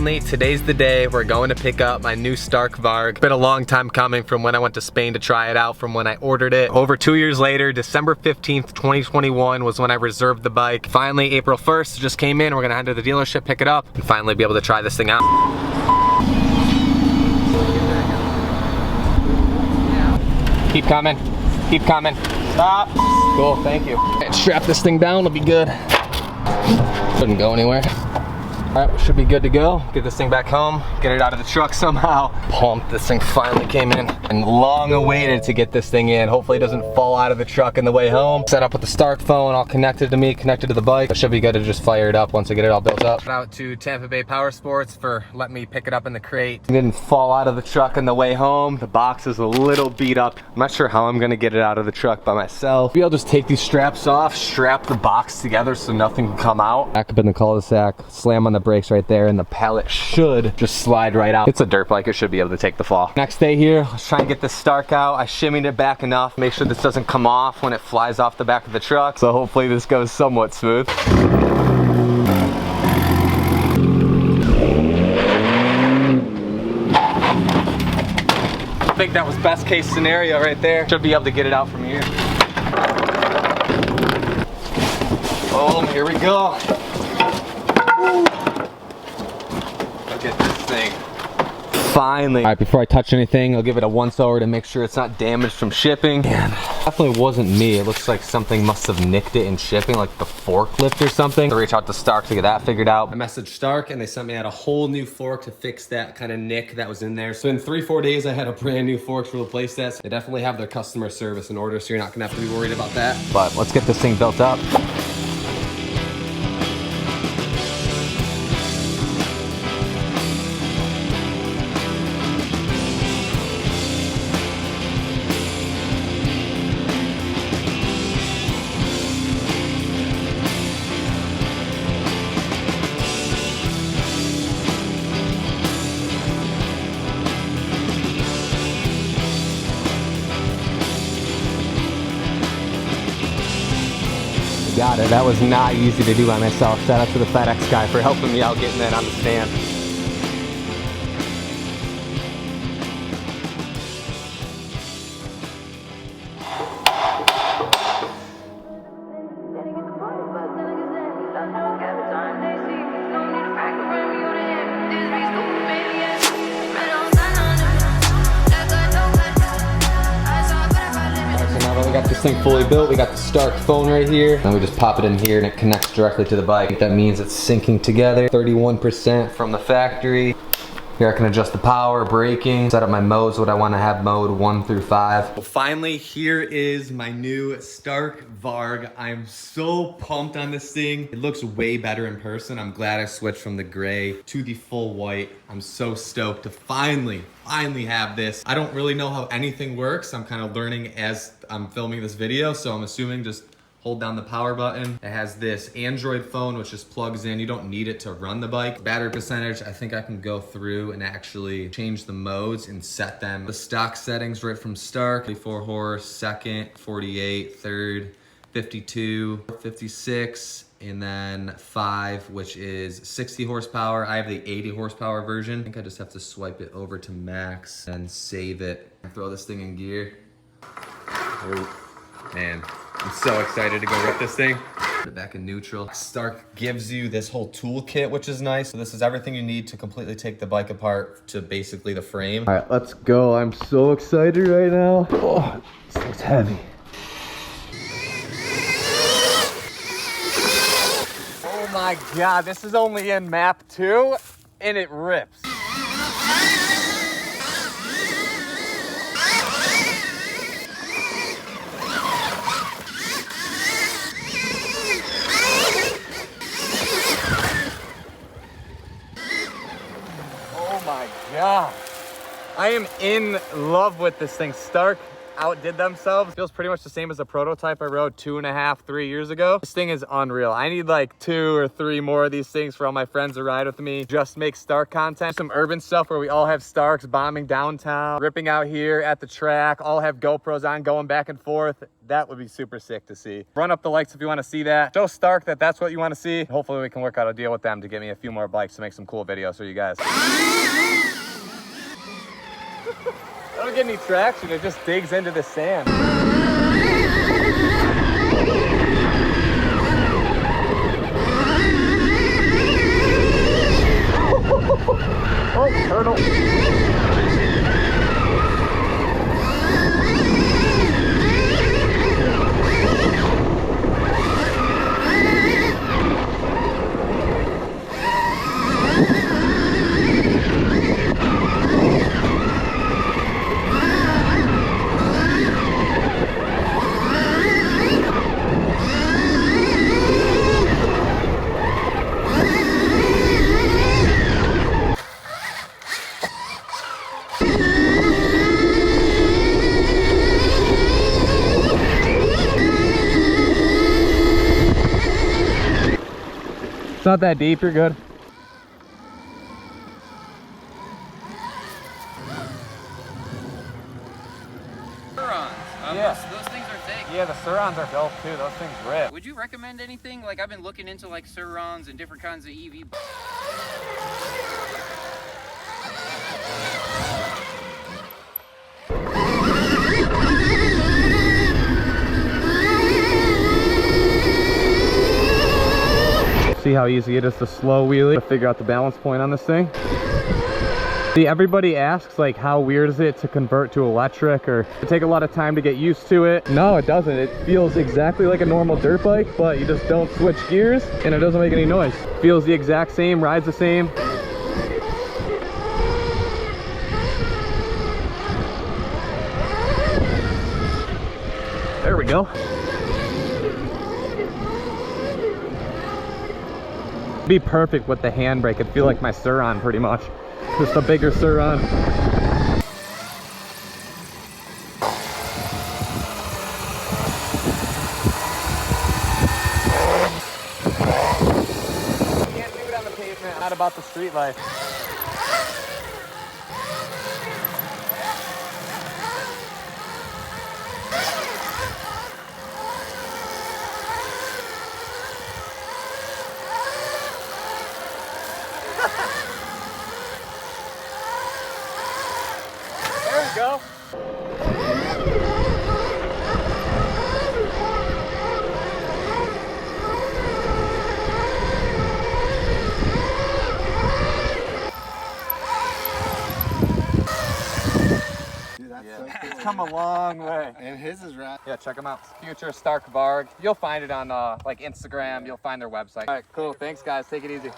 finally, today's the day. We're going to pick up my new Stark VARG. Been a long time coming from when I went to Spain to try it out, from when I ordered it. Over 2 years later, December 15th, 2021 was when I reserved the bike. Finally, April 1st, just came in. We're gonna head to the dealership, pick it up, and finally be able to try this thing out. Keep coming, keep coming. Stop. Cool, thank you. And strap this thing down, it'll be good. Shouldn't go anywhere. All right, we should be good to go. Get this thing back home, get it out of the truck somehow. Pumped, this thing finally came in and long awaited to get this thing in. Hopefully it doesn't fall out of the truck on the way home. Set up with the Stark phone, all connected to me, connected to the bike. It should be good to just fire it up once I get it all built up. Shout out to Tampa Bay Power Sports for letting me pick it up in the crate. It didn't fall out of the truck on the way home. The box is a little beat up. I'm not sure how I'm gonna get it out of the truck by myself. Maybe I'll just take these straps off, strap the box together so nothing can come out. Back up in the cul-de-sac, slam on the brakes right there, and the pallet should just slide right out. It's a dirt bike, it should be able to take the fall. Next day here, let's try and get this Stark out. I shimmied it back enough, make sure this doesn't come off when it flies off the back of the truck. So hopefully this goes somewhat smooth. I think that was best case scenario right there. Should be able to get it out from here. Boom, here we go. Look at this thing. Finally. All right, before I touch anything, I'll give it a once over to make sure it's not damaged from shipping. Man, definitely wasn't me. It looks like something must have nicked it in shipping, like the forklift or something. I reached out to Stark to get that figured out. I messaged Stark and they sent me out a whole new fork to fix that kind of nick that was in there. So in 3-4 days, I had a brand new fork to replace that. So they definitely have their customer service in order, so you're not gonna have to be worried about that. But let's get this thing built up. Got it. That was not easy to do by myself. Shout out to the FedEx guy for helping me out getting that on the stand. Got this thing fully built. We got the Stark phone right here, and we just pop it in here and it connects directly to the bike. That means it's syncing together. 31% from the factory. Here I can adjust the power, braking, set up my modes, what I want to have mode 1 through 5. Well, finally, here is my new Stark VARG. I'm so pumped on this thing. It looks way better in person. I'm glad I switched from the gray to the full white. I'm so stoked to finally have this. I don't really know how anything works. I'm kind of learning as I'm filming this video, so I'm assuming just hold down the power button. It has this Android phone, which just plugs in. You don't need it to run the bike. Battery percentage, I think I can go through and actually change the modes and set them. The stock settings right from Stark, 44 horse, second, 48, third, 52, 56, and then 5, which is 60 horsepower. I have the 80 horsepower version. I think I just have to swipe it over to max and save it. Throw this thing in gear. Oh, man. I'm so excited to go rip this thing. Put it back in neutral. Stark gives you this whole toolkit, which is nice. So this is everything you need to completely take the bike apart to basically the frame. All right, let's go. I'm so excited right now. Oh, this thing's heavy. Oh my God, this is only in map 2 and it rips. Oh my God. I am in love with this thing. Stark outdid themselves. Feels pretty much the same as the prototype I rode 2.5, 3 years ago. This thing is unreal. I need like 2 or 3 more of these things for all my friends to ride with me. Just make Stark content. Some urban stuff where we all have Starks bombing downtown, ripping out here at the track, all have GoPros on going back and forth. That would be super sick to see. Run up the likes if you want to see that. Show Stark that that's what you want to see. Hopefully we can work out a deal with them to give me a few more bikes to make some cool videos for you guys. I don't get any traction. It just digs into the sand. Oh, turtle. It's not that deep, you're good. Surrons. Yeah. Those things are thick. Yeah, the surrons are dope too. Those things rip. Would you recommend anything? Like, I've been looking into like surrons and different kinds of EV. See how easy it is to slow wheelie to figure out the balance point on this thing. See, everybody asks like how weird is it to convert to electric, or it take a lot of time to get used to it. No, it doesn't. It feels exactly like a normal dirt bike, but you just don't switch gears and it doesn't make any noise. Feels the exact same, rides the same. There we go. Be perfect with the handbrake. It'd feel like my Surron pretty much. Just a bigger Surron. Can't do it on the pavement. Not about the street life. There we go. Dude, that's so cool. It's come a long way. And his is right. Yeah, check them out. Future Stark VARG. You'll find it on like Instagram. You'll find their website. All right, cool. Thanks, guys. Take it easy.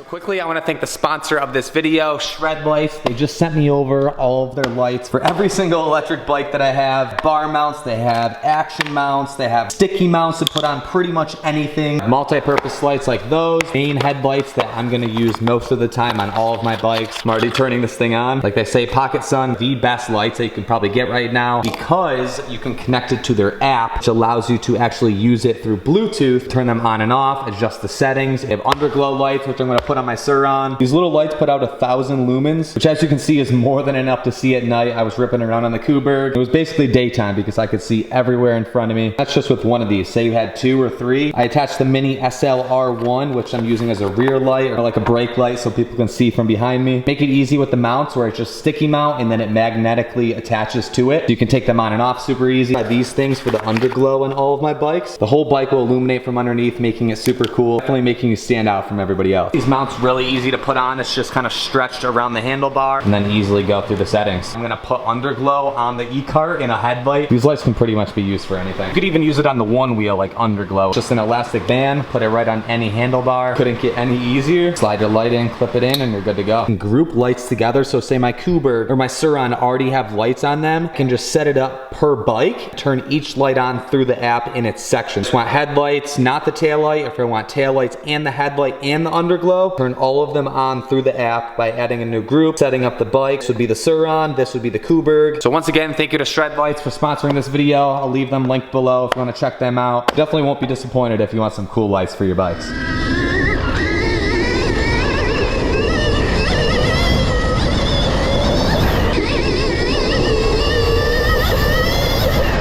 Quickly, I want to thank the sponsor of this video, Shred Lights. They just sent me over all of their lights for every single electric bike that I have. Bar mounts, they have action mounts, they have sticky mounts to put on pretty much anything. Multi-purpose lights like those. Main headlights that I'm going to use most of the time on all of my bikes. I'm already turning this thing on. Like they say, Pocket Sun, the best lights that you can probably get right now, because you can connect it to their app, which allows you to actually use it through Bluetooth, turn them on and off, adjust the settings. They have underglow lights, which I'm going to put on my Surron. These little lights put out 1,000 lumens, which as you can see is more than enough to see at night. I was ripping around on the Kuberg. It was basically daytime because I could see everywhere in front of me. That's just with one of these. Say you had 2 or 3. I attached the mini SLR1, which I'm using as a rear light or like a brake light so people can see from behind me. Make it easy with the mounts where it's just sticky mount and then it magnetically attaches to it. So you can take them on and off super easy. I have these things for the underglow on all of my bikes. The whole bike will illuminate from underneath, making it super cool. Definitely making you stand out from everybody else. These mounts It's really easy to put on. It's just kind of stretched around the handlebar and then easily go through the settings. I'm gonna put underglow on the e-cart in a headlight. These lights can pretty much be used for anything. You could even use it on the one wheel like underglow. Just an elastic band, put it right on any handlebar. Couldn't get any easier. Slide your light in, clip it in, and you're good to go. You can group lights together. So say my Kubert or my Surron already have lights on them. I can just set it up per bike, turn each light on through the app in its section. Just want headlights, not the tail light. If I want tail lights and the headlight and the underglow, turn all of them on through the app by adding a new group. Setting up the bikes would be the Surron, this would be the Kubert. So once again, thank you to Shred Lights for sponsoring this video. I'll leave them linked below if you want to check them out. Definitely won't be disappointed if you want some cool lights for your bikes.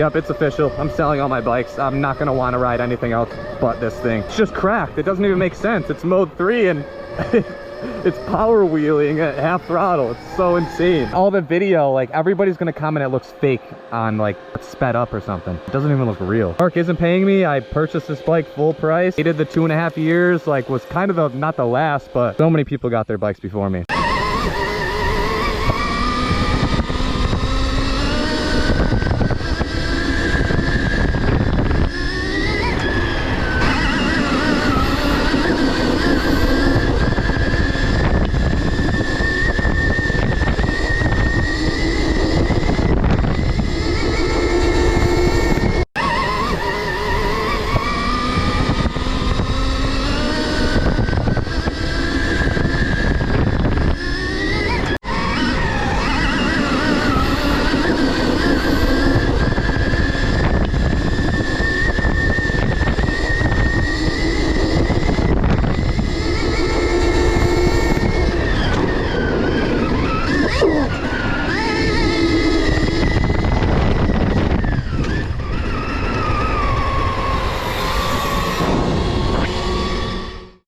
Yep, it's official. I'm selling all my bikes. I'm not gonna want to ride anything else but this thing. It's just cracked. It doesn't even make sense. It's mode 3 and it's power wheeling at half throttle. It's so insane. All the video, like everybody's gonna comment it looks fake on like it's sped up or something. It doesn't even look real. Mark isn't paying me. I purchased this bike full price. Waited the 2.5 years, like was kind of the, not the last, but so many people got their bikes before me.